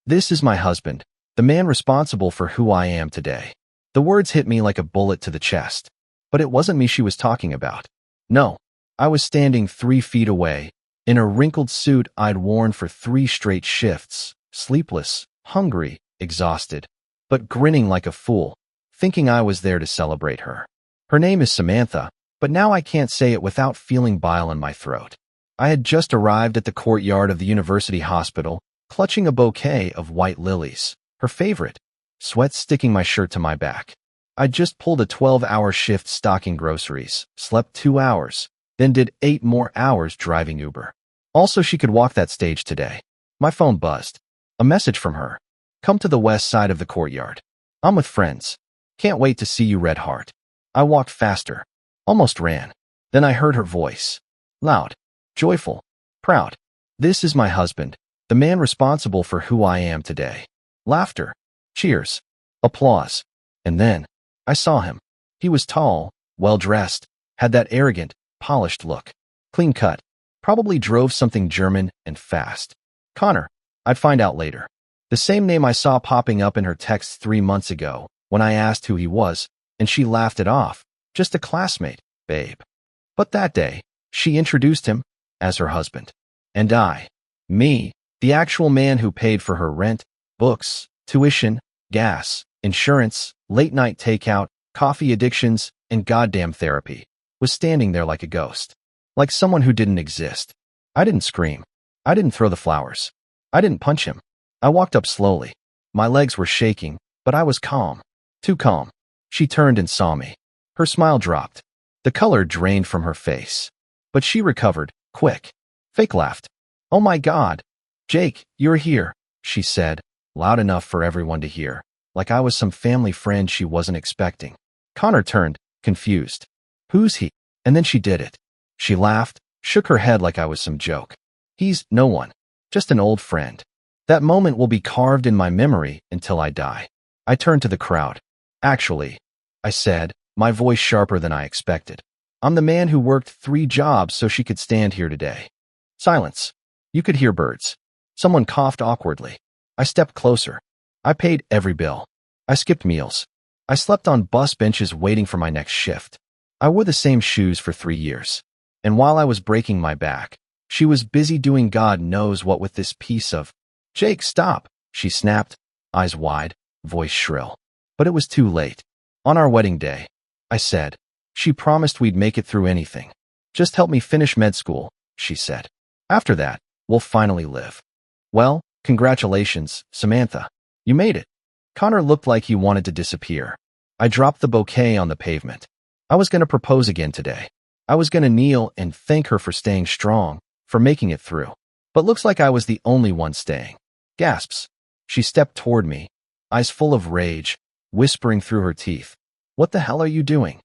This is my husband, the man responsible for who I am today. The words hit me like a bullet to the chest. But it wasn't me she was talking about. No, I was standing 3 feet away, in a wrinkled suit I'd worn for 3 straight shifts, sleepless, hungry, exhausted, but grinning like a fool, thinking I was there to celebrate her. Her name is Samantha, but now I can't say it without feeling bile in my throat. I had just arrived at the courtyard of the university hospital, clutching a bouquet of white lilies, her favorite, sweat sticking my shirt to my back. I'd just pulled a 12-hour shift stocking groceries, slept 2 hours, then did 8 more hours driving Uber. Also, she could walk that stage today. My phone buzzed. A message from her. Come to the west side of the courtyard. I'm with friends. Can't wait to see you, Red Heart. I walked faster. Almost ran. Then I heard her voice. Loud. Joyful. Proud. This is my husband, the man responsible for who I am today. Laughter. Cheers. Applause. And then, I saw him. He was tall, well-dressed, had that arrogant, polished look. Clean-cut. Probably drove something German and fast. Connor. I'd find out later. The same name I saw popping up in her texts 3 months ago, when I asked who he was, and she laughed it off. Just a classmate, babe. But that day, she introduced him as her husband. And me, the actual man who paid for her rent, books, tuition, gas, insurance, late-night takeout, coffee addictions, and goddamn therapy, was standing there like a ghost. Like someone who didn't exist. I didn't scream. I didn't throw the flowers. I didn't punch him. I walked up slowly. My legs were shaking, but I was calm. Too calm. She turned and saw me. Her smile dropped. The color drained from her face. But she recovered, quick. Fake laughed. Oh my God. Jake, you're here, she said, loud enough for everyone to hear, like I was some family friend she wasn't expecting. Connor turned, confused. Who's he? And then she did it. She laughed, shook her head like I was some joke. He's no one. Just an old friend. That moment will be carved in my memory until I die. I turned to the crowd. Actually, I said, my voice sharper than I expected. I'm the man who worked 3 jobs so she could stand here today. Silence. You could hear birds. Someone coughed awkwardly. I stepped closer. I paid every bill. I skipped meals. I slept on bus benches waiting for my next shift. I wore the same shoes for 3 years. And while I was breaking my back, she was busy doing God knows what with this piece of... Jake, stop, she snapped, eyes wide, voice shrill. But it was too late. On our wedding day, I said, she promised we'd make it through anything. Just help me finish med school, she said. After that, we'll finally live. Well, congratulations, Samantha. You made it. Connor looked like he wanted to disappear. I dropped the bouquet on the pavement. I was going to propose again today. I was going to kneel and thank her for staying strong, for making it through. But looks like I was the only one staying. Gasps. She stepped toward me, eyes full of rage, whispering through her teeth. What the hell are you doing?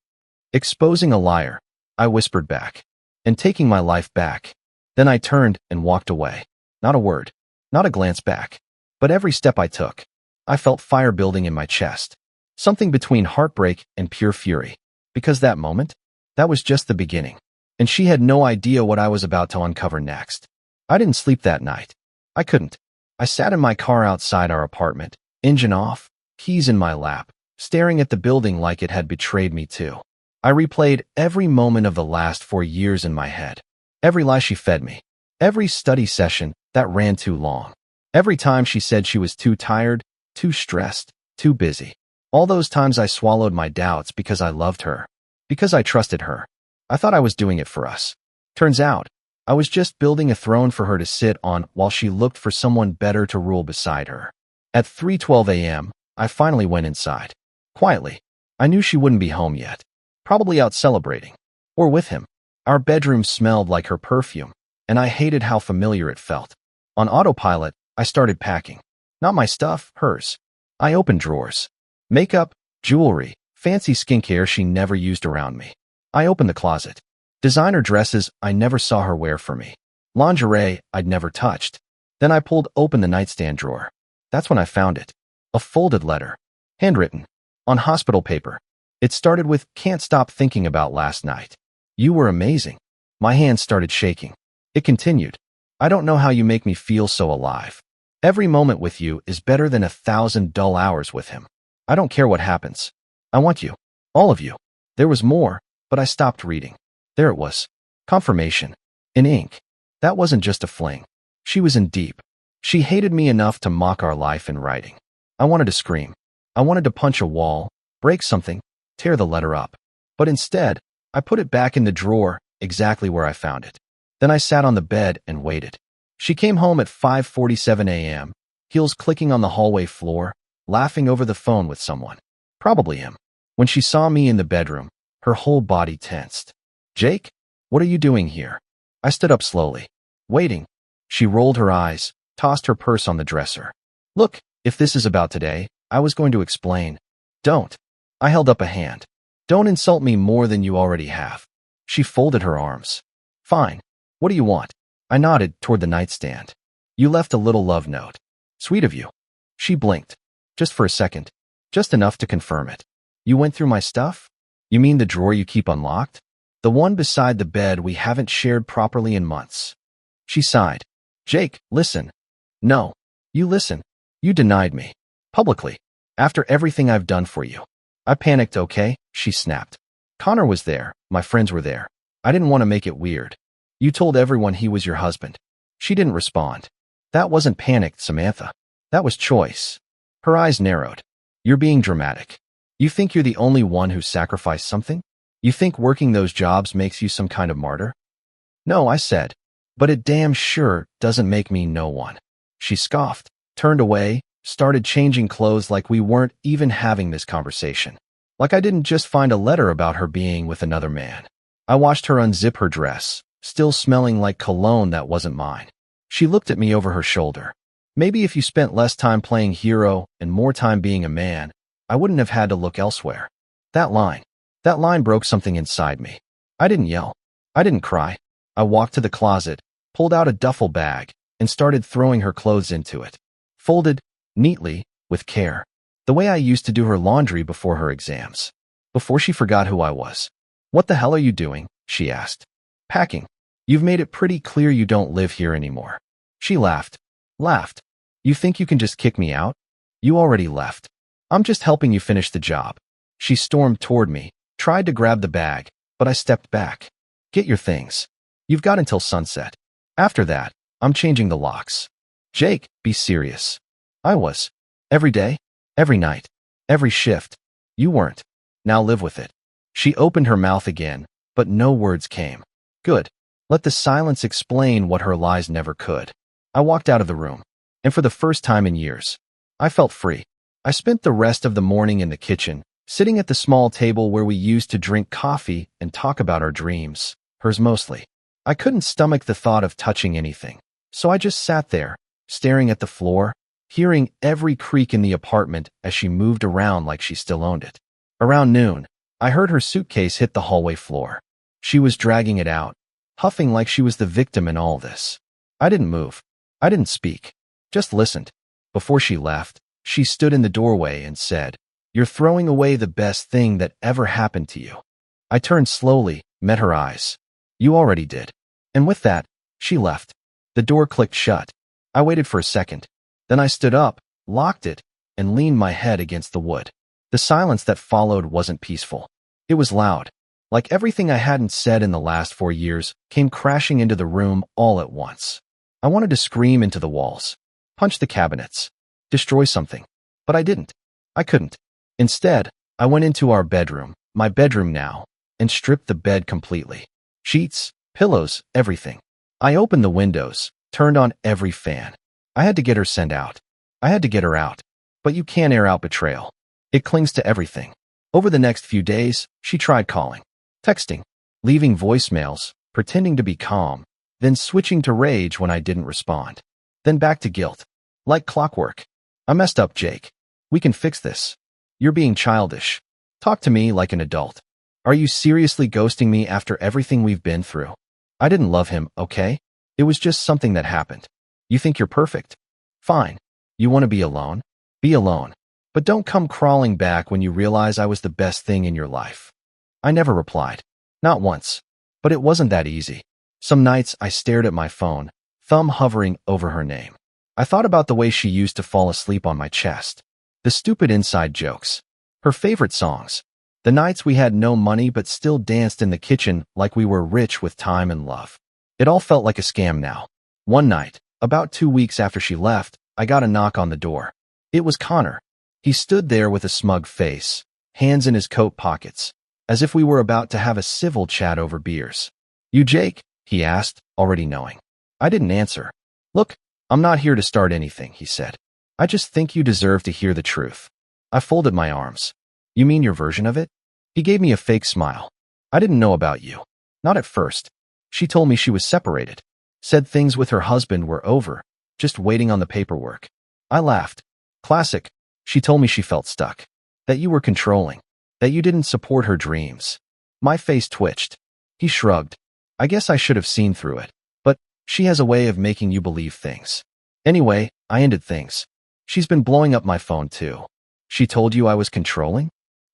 Exposing a liar, I whispered back. And taking my life back. Then I turned and walked away. Not a word. Not a glance back. But every step I took, I felt fire building in my chest. Something between heartbreak and pure fury. Because that moment, that was just the beginning. And she had no idea what I was about to uncover next. I didn't sleep that night. I couldn't. I sat in my car outside our apartment, engine off, keys in my lap, staring at the building like it had betrayed me too. I replayed every moment of the last 4 years in my head. Every lie she fed me. Every study session that ran too long. Every time she said she was too tired, too stressed, too busy. All those times I swallowed my doubts because I loved her. Because I trusted her. I thought I was doing it for us. Turns out, I was just building a throne for her to sit on while she looked for someone better to rule beside her. At 3:12 a.m., I finally went inside. Quietly. I knew she wouldn't be home yet. Probably out celebrating. Or with him. Our bedroom smelled like her perfume, and I hated how familiar it felt. On autopilot, I started packing. Not my stuff, hers. I opened drawers. Makeup, jewelry, fancy skincare she never used around me. I opened the closet. Designer dresses I never saw her wear for me. Lingerie I'd never touched. Then I pulled open the nightstand drawer. That's when I found it. A folded letter. Handwritten. On hospital paper. It started with, "Can't stop thinking about last night. You were amazing." My hands started shaking. It continued. "I don't know how you make me feel so alive. Every moment with you is better than 1,000 dull hours with him. I don't care what happens. I want you. All of you. There was more, but I stopped reading. There it was. Confirmation. In ink. That wasn't just a fling. She was in deep. She hated me enough to mock our life in writing. I wanted to scream. I wanted to punch a wall, break something, tear the letter up. But instead, I put it back in the drawer, exactly where I found it. Then I sat on the bed and waited. She came home at 5:47 a.m., heels clicking on the hallway floor, laughing over the phone with someone. Probably him. When she saw me in the bedroom, her whole body tensed. Jake, what are you doing here? I stood up slowly. Waiting. She rolled her eyes, tossed her purse on the dresser. Look, if this is about today, I was going to explain. Don't. I held up a hand. Don't insult me more than you already have. She folded her arms. Fine. What do you want? I nodded toward the nightstand. You left a little love note. Sweet of you. She blinked. Just for a second. Just enough to confirm it. You went through my stuff? You mean the drawer you keep unlocked? The one beside the bed we haven't shared properly in months. She sighed. Jake, listen. No. You listen. You denied me. Publicly. After everything I've done for you. I panicked, okay? She snapped. Connor was there. My friends were there. I didn't want to make it weird. You told everyone he was your husband. She didn't respond. That wasn't panicked, Samantha. That was choice. Her eyes narrowed. You're being dramatic. You think you're the only one who sacrificed something? You think working those jobs makes you some kind of martyr? No, I said. But it damn sure doesn't make me no one. She scoffed, turned away, started changing clothes like we weren't even having this conversation. Like I didn't just find a letter about her being with another man. I watched her unzip her dress, still smelling like cologne that wasn't mine. She looked at me over her shoulder. Maybe if you spent less time playing hero and more time being a man, I wouldn't have had to look elsewhere. That line broke something inside me. I didn't yell. I didn't cry. I walked to the closet, pulled out a duffel bag, and started throwing her clothes into it. Folded, neatly, with care. The way I used to do her laundry before her exams. Before she forgot who I was. What the hell are you doing? She asked. Packing. You've made it pretty clear you don't live here anymore. She laughed. You think you can just kick me out? You already left. I'm just helping you finish the job. She stormed toward me, tried to grab the bag, but I stepped back. Get your things. You've got until sunset. After that, I'm changing the locks. Jake, be serious. I was. Every day, every night, every shift. You weren't. Now live with it. She opened her mouth again, but no words came. Good. Let the silence explain what her lies never could. I walked out of the room, and for the first time in years, I felt free. I spent the rest of the morning in the kitchen, sitting at the small table where we used to drink coffee and talk about our dreams, hers mostly. I couldn't stomach the thought of touching anything, so I just sat there, staring at the floor, hearing every creak in the apartment as she moved around like she still owned it. Around noon, I heard her suitcase hit the hallway floor. She was dragging it out, huffing like she was the victim in all this. I didn't move. I didn't speak. Just listened. Before she left, she stood in the doorway and said, You're throwing away the best thing that ever happened to you. I turned slowly, met her eyes. You already did. And with that, she left. The door clicked shut. I waited for a second. Then I stood up, locked it, and leaned my head against the wood. The silence that followed wasn't peaceful. It was loud. Like everything I hadn't said in the last 4 years came crashing into the room all at once. I wanted to scream into the walls, punch the cabinets, destroy something. But I didn't. I couldn't. Instead, I went into our bedroom, my bedroom now, and stripped the bed completely. Sheets, pillows, everything. I opened the windows, turned on every fan. I had to get her sent out. I had to get her out. But you can't air out betrayal. It clings to everything. Over the next few days, she tried calling, texting, leaving voicemails, pretending to be calm, then switching to rage when I didn't respond. Then back to guilt. Like clockwork. I messed up, Jake. We can fix this. You're being childish. Talk to me like an adult. Are you seriously ghosting me after everything we've been through? I didn't love him, okay? It was just something that happened. You think you're perfect? Fine. You want to be alone? Be alone. But don't come crawling back when you realize I was the best thing in your life. I never replied. Not once. But it wasn't that easy. Some nights I stared at my phone, thumb hovering over her name. I thought about the way she used to fall asleep on my chest, the stupid inside jokes, her favorite songs, the nights we had no money but still danced in the kitchen like we were rich with time and love. It all felt like a scam now. One night, about 2 weeks after she left, I got a knock on the door. It was Connor. He stood there with a smug face, hands in his coat pockets, as if we were about to have a civil chat over beers. "You Jake?" he asked, already knowing. I didn't answer. "Look, I'm not here to start anything," he said. "I just think you deserve to hear the truth." I folded my arms. "You mean your version of it?" He gave me a fake smile. "I didn't know about you. Not at first. She told me she was separated. Said things with her husband were over, just waiting on the paperwork." I laughed. "Classic. She told me she felt stuck. That you were controlling. That you didn't support her dreams." My face twitched. He shrugged. "I guess I should have seen through it. But she has a way of making you believe things." Anyway, I ended things. "She's been blowing up my phone too." "She told you I was controlling?"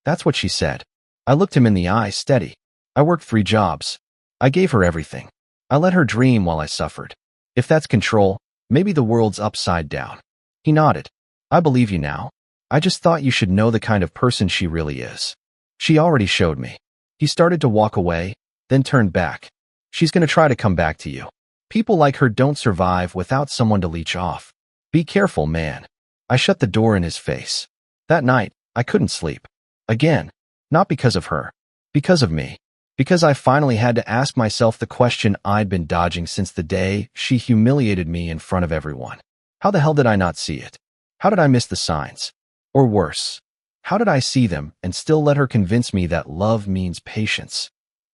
"That's what she said." I looked him in the eye, steady. "I worked 3 jobs. I gave her everything. I let her dream while I suffered. If that's control, maybe the world's upside down." He nodded. "I believe you now. I just thought you should know the kind of person she really is." "She already showed me." He started to walk away, then turned back. "She's going to try to come back to you. People like her don't survive without someone to leech off. Be careful, man." I shut the door in his face. That night, I couldn't sleep. Again. Not because of her. Because of me. Because I finally had to ask myself the question I'd been dodging since the day she humiliated me in front of everyone. How the hell did I not see it? How did I miss the signs? Or worse, how did I see them and still let her convince me that love means patience,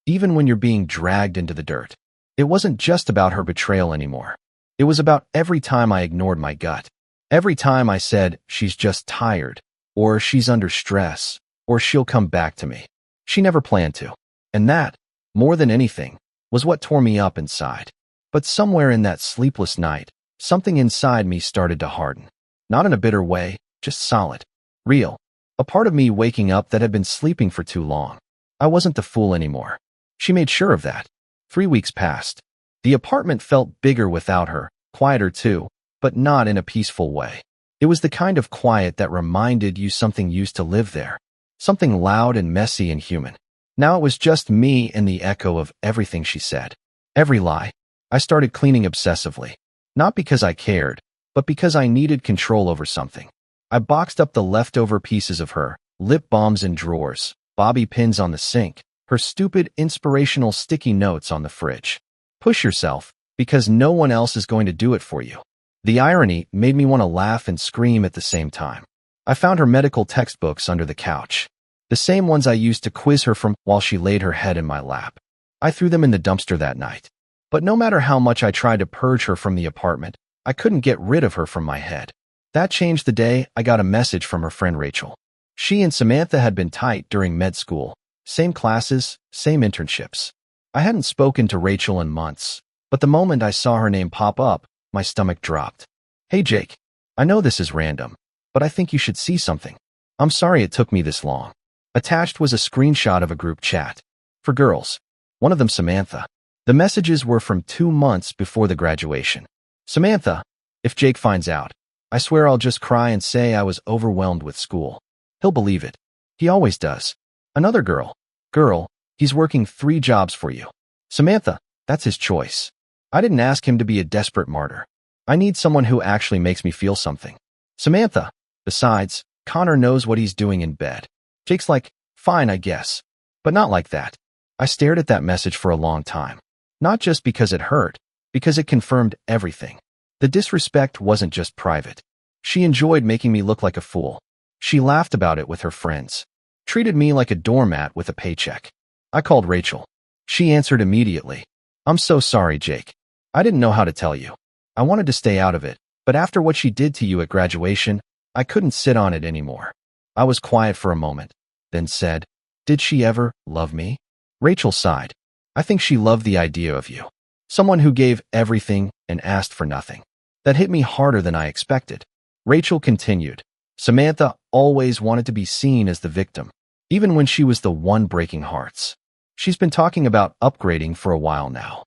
even when you're being dragged into the dirt? It wasn't just about her betrayal anymore. It was about every time I ignored my gut. Every time I said, "She's just tired," or "She's under stress," or "She'll come back to me." She never planned to. And that, more than anything, was what tore me up inside. But somewhere in that sleepless night, something inside me started to harden. Not in a bitter way, just solid. Real. A part of me waking up that had been sleeping for too long. I wasn't the fool anymore. She made sure of that. 3 weeks passed. The apartment felt bigger without her, quieter too, but not in a peaceful way. It was the kind of quiet that reminded you something used to live there. Something loud and messy and human. Now it was just me and the echo of everything she said. Every lie. I started cleaning obsessively. Not because I cared, but because I needed control over something. I boxed up the leftover pieces of her, lip balms in drawers, bobby pins on the sink, her stupid inspirational sticky notes on the fridge. Push yourself, because no one else is going to do it for you. The irony made me want to laugh and scream at the same time. I found her medical textbooks under the couch. The same ones I used to quiz her from while she laid her head in my lap. I threw them in the dumpster that night. But no matter how much I tried to purge her from the apartment, I couldn't get rid of her from my head. That changed the day I got a message from her friend Rachel. She and Samantha had been tight during med school. Same classes, same internships. I hadn't spoken to Rachel in months, but the moment I saw her name pop up, my stomach dropped. "Hey Jake, I know this is random, but I think you should see something. I'm sorry it took me this long." Attached was a screenshot of a group chat. For girls. One of them Samantha. The messages were from 2 months before the graduation. "Samantha, if Jake finds out, I swear I'll just cry and say I was overwhelmed with school. He'll believe it. He always does." Another girl. "Girl, he's working 3 jobs for you." "Samantha, that's his choice. I didn't ask him to be a desperate martyr. I need someone who actually makes me feel something." "Samantha, besides, Connor knows what he's doing in bed." Jake's like, "Fine, I guess. But not like that." I stared at that message for a long time. Not just because it hurt, because it confirmed everything. The disrespect wasn't just private. She enjoyed making me look like a fool. She laughed about it with her friends. Treated me like a doormat with a paycheck. I called Rachel. She answered immediately. "I'm so sorry, Jake. I didn't know how to tell you. I wanted to stay out of it, but after what she did to you at graduation, I couldn't sit on it anymore." I was quiet for a moment, then said, "Did she ever love me?" Rachel sighed. "I think she loved the idea of you. Someone who gave everything and asked for nothing." That hit me harder than I expected. Rachel continued. "Samantha always wanted to be seen as the victim, even when she was the one breaking hearts. She's been talking about upgrading for a while now."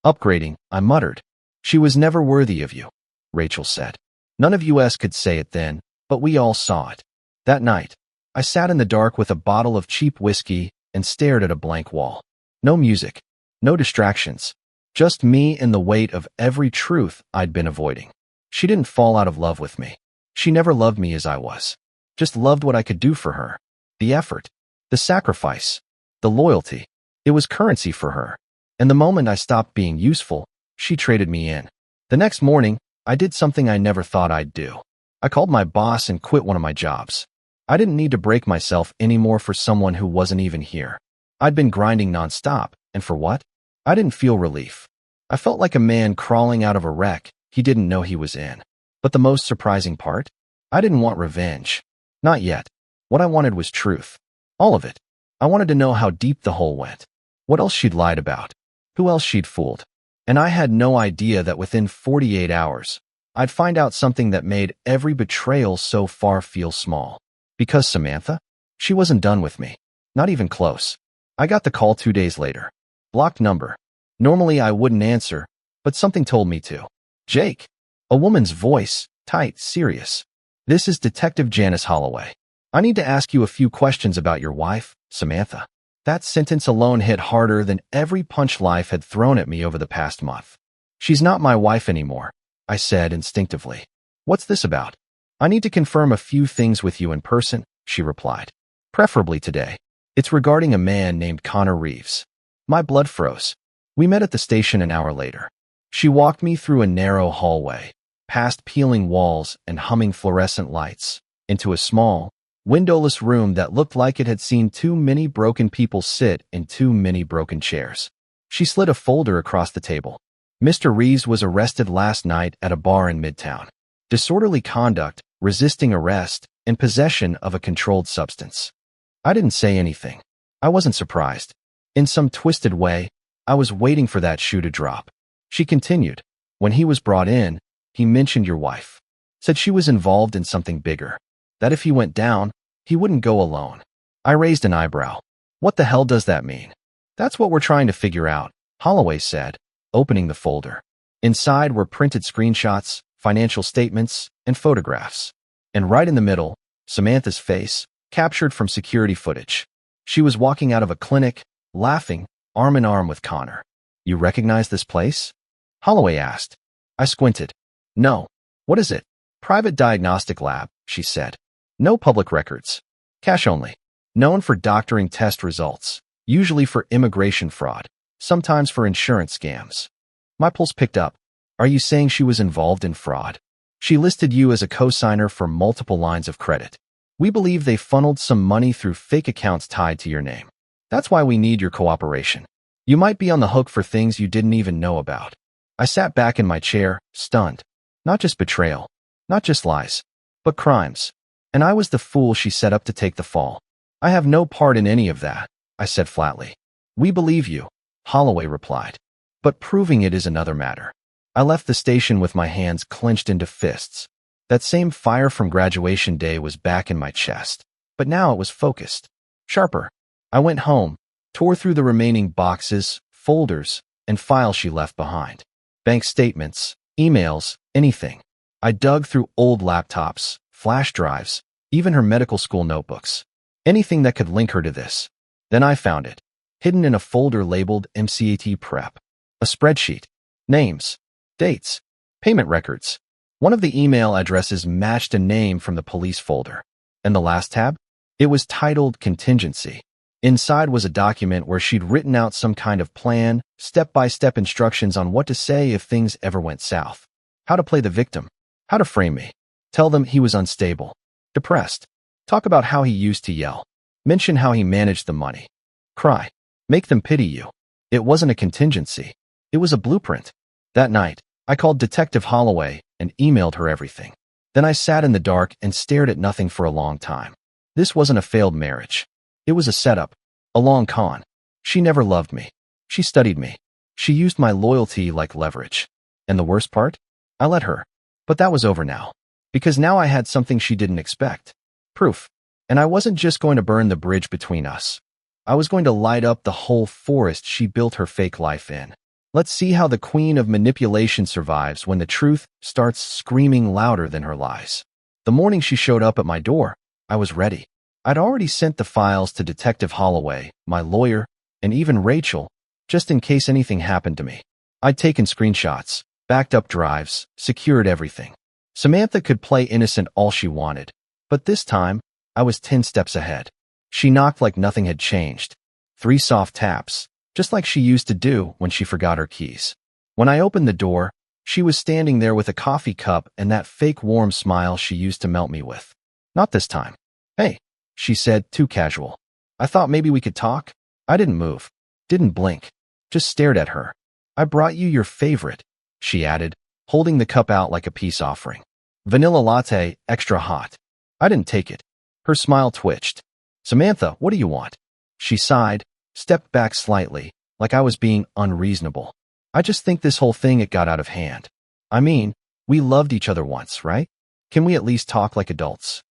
"Upgrading," I muttered. "She was never worthy of you," Rachel said. None of us could say it then, but we all saw it. That night, I sat in the dark with a bottle of cheap whiskey and stared at a blank wall. No music, no distractions, just me and the weight of every truth I'd been avoiding. She didn't fall out of love with me. She never loved me as I was. Just loved what I could do for her. The effort, the sacrifice, the loyalty. It was currency for her. And the moment I stopped being useful, she traded me in. The next morning, I did something I never thought I'd do. I called my boss and quit one of my jobs. I didn't need to break myself anymore for someone who wasn't even here. I'd been grinding nonstop, and for what? I didn't feel relief. I felt like a man crawling out of a wreck he didn't know he was in. But the most surprising part? I didn't want revenge. Not yet. What I wanted was truth. All of it. I wanted to know how deep the hole went. What else she'd lied about. Who else she'd fooled. And I had no idea that within 48 hours, I'd find out something that made every betrayal so far feel small. Because Samantha? She wasn't done with me. Not even close. I got the call 2 days later. Blocked number. Normally I wouldn't answer, but something told me to. Jake. A woman's voice, tight, serious. This is Detective Janice Holloway. I need to ask you a few questions about your wife, Samantha. That sentence alone hit harder than every punch life had thrown at me over the past month. She's not my wife anymore, I said instinctively. What's this about? I need to confirm a few things with you in person, she replied. Preferably today. It's regarding a man named Connor Reeves. My blood froze. We met at the station an hour later. She walked me through a narrow hallway, past peeling walls and humming fluorescent lights, into a small, windowless room that looked like it had seen too many broken people sit in too many broken chairs. She slid a folder across the table. Mr. Reeves was arrested last night at a bar in Midtown. Disorderly conduct, resisting arrest, and possession of a controlled substance. I didn't say anything. I wasn't surprised. In some twisted way, I was waiting for that shoe to drop. She continued. When he was brought in, he mentioned your wife. Said she was involved in something bigger. That if he went down, he wouldn't go alone. I raised an eyebrow. What the hell does that mean? That's what we're trying to figure out, Holloway said, opening the folder. Inside were printed screenshots, financial statements, and photographs. And right in the middle, Samantha's face, captured from security footage. She was walking out of a clinic, laughing, arm in arm with Connor. You recognize this place? Holloway asked. I squinted. No. What is it? Private diagnostic lab, she said. No public records. Cash only. Known for doctoring test results, usually for immigration fraud, sometimes for insurance scams. My pulse picked up. Are you saying she was involved in fraud? She listed you as a co-signer for multiple lines of credit. We believe they funneled some money through fake accounts tied to your name. That's why we need your cooperation. You might be on the hook for things you didn't even know about. I sat back in my chair, stunned. Not just betrayal, not just lies, but crimes. And I was the fool she set up to take the fall. I have no part in any of that, I said flatly. We believe you, Holloway replied. But proving it is another matter. I left the station with my hands clenched into fists. That same fire from graduation day was back in my chest, but now it was focused, sharper. I went home, tore through the remaining boxes, folders, and files she left behind. Bank statements, emails, anything. I dug through old laptops, flash drives, even her medical school notebooks. Anything that could link her to this. Then I found it, hidden in a folder labeled MCAT Prep. A spreadsheet. Names, dates, payment records. One of the email addresses matched a name from the police folder. And the last tab? It was titled Contingency. Inside was a document where she'd written out some kind of plan, step-by-step instructions on what to say if things ever went south. How to play the victim. How to frame me. Tell them he was unstable, depressed. Talk about how he used to yell. Mention how he managed the money. Cry. Make them pity you. It wasn't a contingency. It was a blueprint. That night, I called Detective Holloway and emailed her everything. Then I sat in the dark and stared at nothing for a long time. This wasn't a failed marriage. It was a setup, a long con. She never loved me. She studied me. She used my loyalty like leverage. And the worst part? I let her. But that was over now. Because now I had something she didn't expect. Proof. And I wasn't just going to burn the bridge between us. I was going to light up the whole forest she built her fake life in. Let's see how the queen of manipulation survives when the truth starts screaming louder than her lies. The morning she showed up at my door, I was ready. I'd already sent the files to Detective Holloway, my lawyer, and even Rachel, just in case anything happened to me. I'd taken screenshots, backed up drives, secured everything. Samantha could play innocent all she wanted, but this time, I was 10 steps ahead. She knocked like nothing had changed. 3 soft taps, just like she used to do when she forgot her keys. When I opened the door, she was standing there with a coffee cup and that fake warm smile she used to melt me with. Not this time. Hey, she said, too casual. I thought maybe we could talk. I didn't move, didn't blink, just stared at her. I brought you your favorite, she added, holding the cup out like a peace offering. Vanilla latte, extra hot. I didn't take it. Her smile twitched. Samantha, what do you want? She sighed, stepped back slightly, like I was being unreasonable. I just think this whole thing it got out of hand. I mean, we loved each other once, right? Can we at least talk like adults?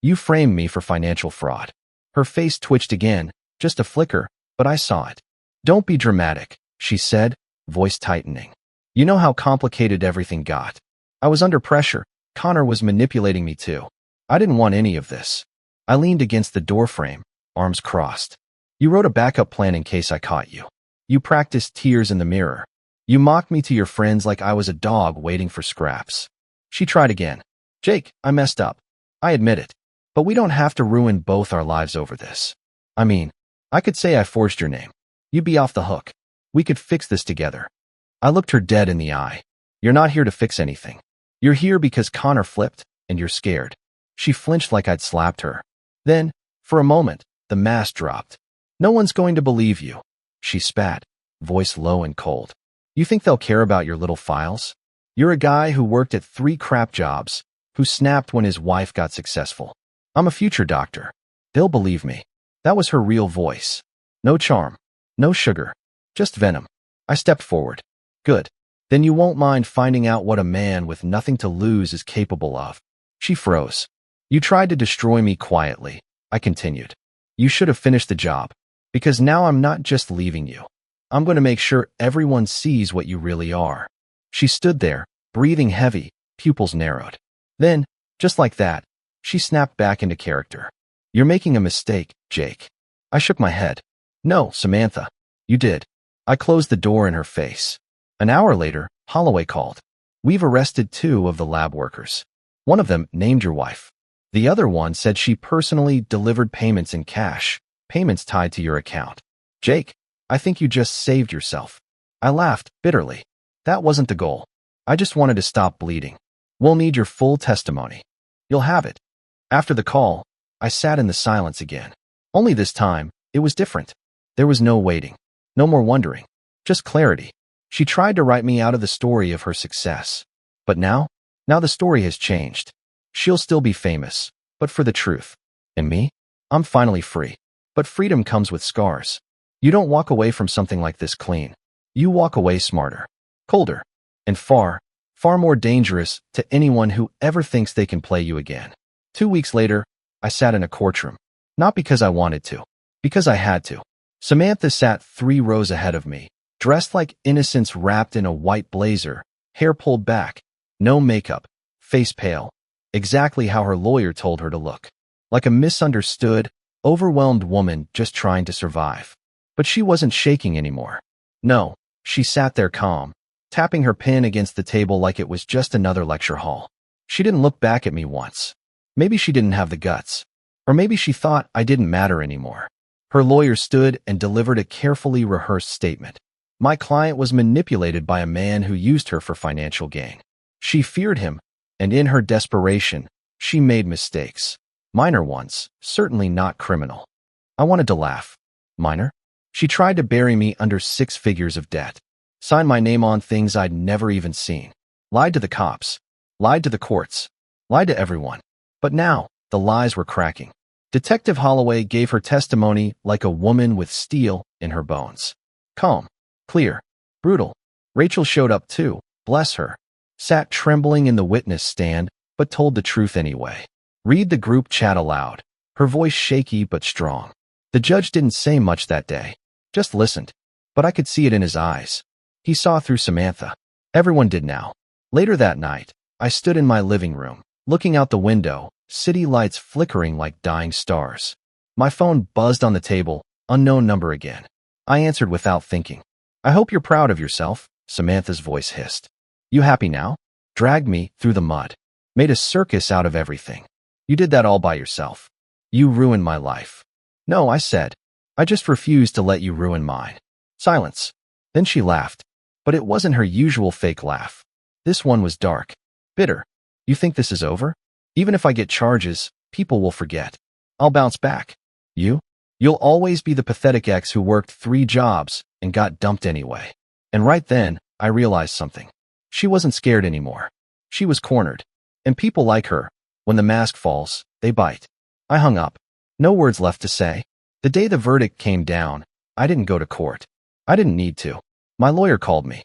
You framed me for financial fraud. Her face twitched again, just a flicker, but I saw it. Don't be dramatic, she said, voice tightening. You know how complicated everything got. I was under pressure. Connor was manipulating me too. I didn't want any of this. I leaned against the doorframe, arms crossed. You wrote a backup plan in case I caught you. You practiced tears in the mirror. You mocked me to your friends like I was a dog waiting for scraps. She tried again. Jake, I messed up. I admit it. But we don't have to ruin both our lives over this. I mean, I could say I forged your name. You'd be off the hook. We could fix this together. I looked her dead in the eye. You're not here to fix anything. You're here because Connor flipped, and you're scared. She flinched like I'd slapped her. Then, for a moment, the mask dropped. No one's going to believe you. She spat, voice low and cold. You think they'll care about your little files? You're a guy who worked at 3 crap jobs, who snapped when his wife got successful. I'm a future doctor. They'll believe me. That was her real voice. No charm. No sugar. Just venom. I stepped forward. Good. Then you won't mind finding out what a man with nothing to lose is capable of. She froze. You tried to destroy me quietly, I continued. You should have finished the job. Because now I'm not just leaving you. I'm going to make sure everyone sees what you really are. She stood there, breathing heavy, pupils narrowed. Then, just like that, she snapped back into character. You're making a mistake, Jake. I shook my head. No, Samantha. You did. I closed the door in her face. An hour later, Holloway called. We've arrested 2 of the lab workers. One of them named your wife. The other one said she personally delivered payments in cash, payments tied to your account. Jake, I think you just saved yourself. I laughed bitterly. That wasn't the goal. I just wanted to stop bleeding. We'll need your full testimony. You'll have it. After the call, I sat in the silence again. Only this time, it was different. There was no waiting. No more wondering. Just clarity. She tried to write me out of the story of her success. But now the story has changed. She'll still be famous, but for the truth. And me? I'm finally free. But freedom comes with scars. You don't walk away from something like this clean. You walk away smarter, colder, and far more dangerous to anyone who ever thinks they can play you again. 2 weeks later, I sat in a courtroom. Not because I wanted to, because I had to. Samantha sat 3 rows ahead of me, dressed like innocence wrapped in a white blazer, hair pulled back, no makeup, face pale, exactly how her lawyer told her to look. Like a misunderstood, overwhelmed woman just trying to survive. But she wasn't shaking anymore. No, she sat there calm, tapping her pen against the table like it was just another lecture hall. She didn't look back at me once. Maybe she didn't have the guts. Or maybe she thought I didn't matter anymore. Her lawyer stood and delivered a carefully rehearsed statement. My client was manipulated by a man who used her for financial gain. She feared him, and in her desperation, she made mistakes. Minor ones, certainly not criminal. I wanted to laugh. Minor? She tried to bury me under 6 figures of debt. Signed my name on things I'd never even seen. Lied to the cops. Lied to the courts. Lied to everyone. But now, the lies were cracking. Detective Holloway gave her testimony like a woman with steel in her bones. Calm, clear, brutal. Rachel showed up too, bless her. Sat trembling in the witness stand, but told the truth anyway. Read the group chat aloud, her voice shaky but strong. The judge didn't say much that day, just listened. But I could see it in his eyes. He saw through Samantha. Everyone did now. Later that night, I stood in my living room, looking out the window, city lights flickering like dying stars. My phone buzzed on the table, unknown number again. I answered without thinking. I hope you're proud of yourself, Samantha's voice hissed. You happy now? Dragged me through the mud. Made a circus out of everything. You did that all by yourself. You ruined my life. No, I said. I just refused to let you ruin mine. Silence. Then she laughed. But it wasn't her usual fake laugh. This one was dark. Bitter. You think this is over? Even if I get charges, people will forget. I'll bounce back. You? You'll always be the pathetic ex who worked 3 jobs and got dumped anyway. And right then, I realized something. She wasn't scared anymore. She was cornered. And people like her, when the mask falls, they bite. I hung up. No words left to say. The day the verdict came down, I didn't go to court. I didn't need to. My lawyer called me.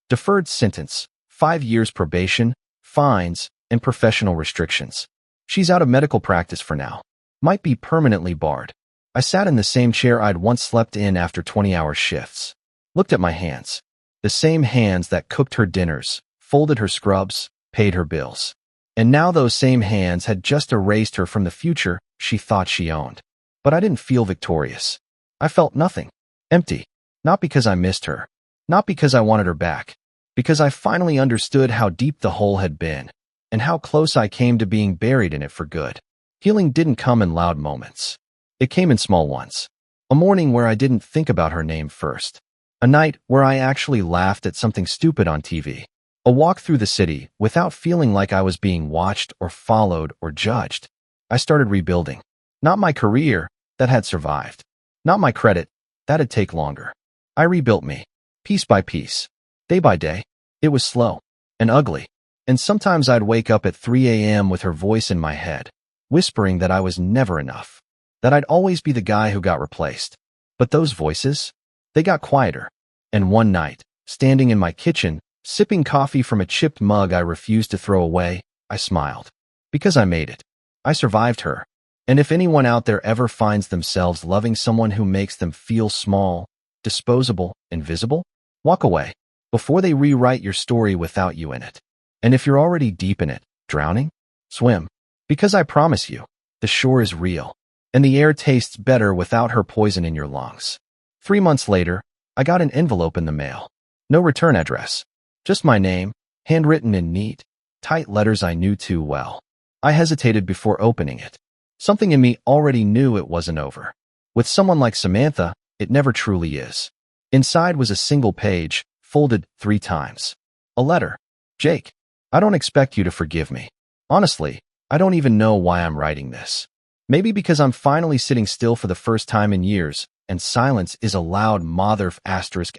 Deferred sentence, 5 years probation, fines, and professional restrictions. She's out of medical practice for now. Might be permanently barred. I sat in the same chair I'd once slept in after 20-hour shifts. Looked at my hands. The same hands that cooked her dinners, folded her scrubs, paid her bills. And now those same hands had just erased her from the future she thought she owned. But I didn't feel victorious. I felt nothing. Empty. Not because I missed her. Not because I wanted her back. Because I finally understood how deep the hole had been, and how close I came to being buried in it for good. Healing didn't come in loud moments. It came in small ones. A morning where I didn't think about her name first. A night where I actually laughed at something stupid on TV. A walk through the city without feeling like I was being watched or followed or judged. I started rebuilding. Not my career, that had survived. Not my credit, that'd take longer. I rebuilt me, piece by piece, day by day. It was slow and ugly. And sometimes I'd wake up at 3 a.m. with her voice in my head, whispering that I was never enough, that I'd always be the guy who got replaced. But those voices, they got quieter. And one night, standing in my kitchen, sipping coffee from a chipped mug I refused to throw away, I smiled. Because I made it. I survived her. And if anyone out there ever finds themselves loving someone who makes them feel small, disposable, invisible, walk away before they rewrite your story without you in it. And if you're already deep in it, drowning, swim. Because I promise you, the shore is real, and the air tastes better without her poison in your lungs. 3 months later, I got an envelope in the mail. No return address. Just my name, handwritten in neat, tight letters I knew too well. I hesitated before opening it. Something in me already knew it wasn't over. With someone like Samantha, it never truly is. Inside was a single page, folded 3 times. A letter. Jake, I don't expect you to forgive me. Honestly, I don't even know why I'm writing this. Maybe because I'm finally sitting still for the first time in years, and silence is a loud mother asterisk.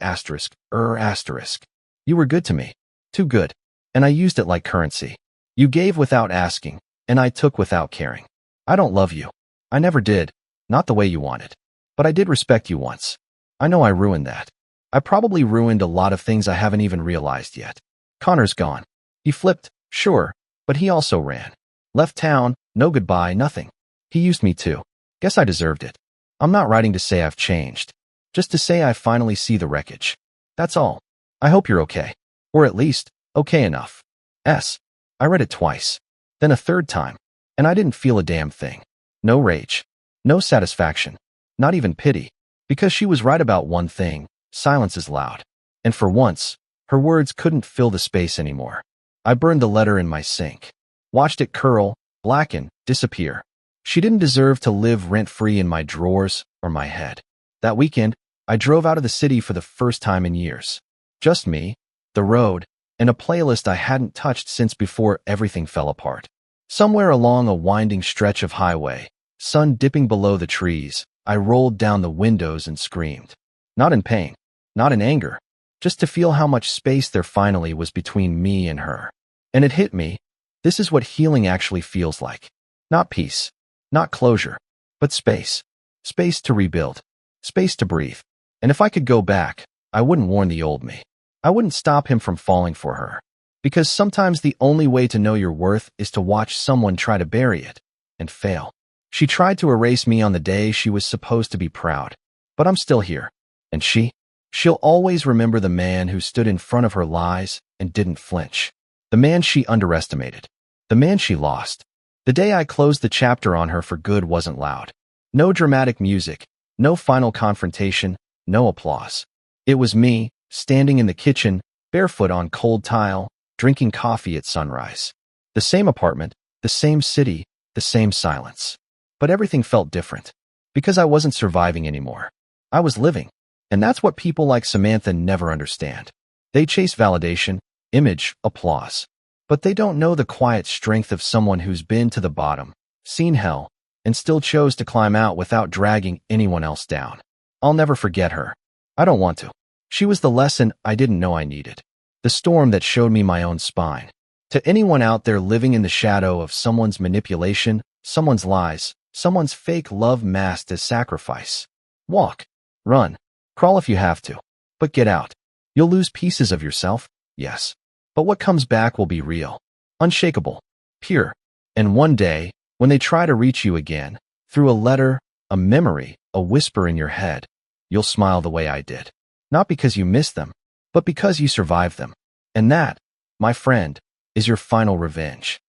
You were good to me. Too good. And I used it like currency. You gave without asking, and I took without caring. I don't love you. I never did. Not the way you wanted. But I did respect you once. I know I ruined that. I probably ruined a lot of things I haven't even realized yet. Connor's gone. He flipped, sure, but he also ran. Left town, no goodbye, nothing. He used me too. Guess I deserved it. I'm not writing to say I've changed. Just to say I finally see the wreckage. That's all. I hope you're okay. Or at least, okay enough. I read it twice. Then a third time. And I didn't feel a damn thing. No rage. No satisfaction. Not even pity. Because she was right about one thing. Silence is loud. And for once, her words couldn't fill the space anymore. I burned the letter in my sink. Watched it curl, blacken, disappear. She didn't deserve to live rent-free in my drawers or my head. That weekend, I drove out of the city for the first time in years. Just me, the road, and a playlist I hadn't touched since before everything fell apart. Somewhere along a winding stretch of highway, sun dipping below the trees, I rolled down the windows and screamed. Not in pain, not in anger, just to feel how much space there finally was between me and her. And it hit me. This is what healing actually feels like. Not peace. Not closure, but space. Space to rebuild. Space to breathe. And if I could go back, I wouldn't warn the old me. I wouldn't stop him from falling for her. Because sometimes the only way to know your worth is to watch someone try to bury it and fail. She tried to erase me on the day she was supposed to be proud. But I'm still here. And she? She'll always remember the man who stood in front of her lies and didn't flinch. The man she underestimated. The man she lost. The day I closed the chapter on her for good wasn't loud. No dramatic music, no final confrontation, no applause. It was me, standing in the kitchen, barefoot on cold tile, drinking coffee at sunrise. The same apartment, the same city, the same silence. But everything felt different. Because I wasn't surviving anymore. I was living. And that's what people like Samantha never understand. They chase validation, image, applause. But they don't know the quiet strength of someone who's been to the bottom, seen hell, and still chose to climb out without dragging anyone else down. I'll never forget her. I don't want to. She was the lesson I didn't know I needed. The storm that showed me my own spine. To anyone out there living in the shadow of someone's manipulation, someone's lies, someone's fake love masked as sacrifice. Walk. Run. Crawl if you have to. But get out. You'll lose pieces of yourself, yes. But what comes back will be real. Unshakable. Pure. And one day, when they try to reach you again, through a letter, a memory, a whisper in your head, you'll smile the way I did. Not because you missed them, but because you survived them. And that, my friend, is your final revenge.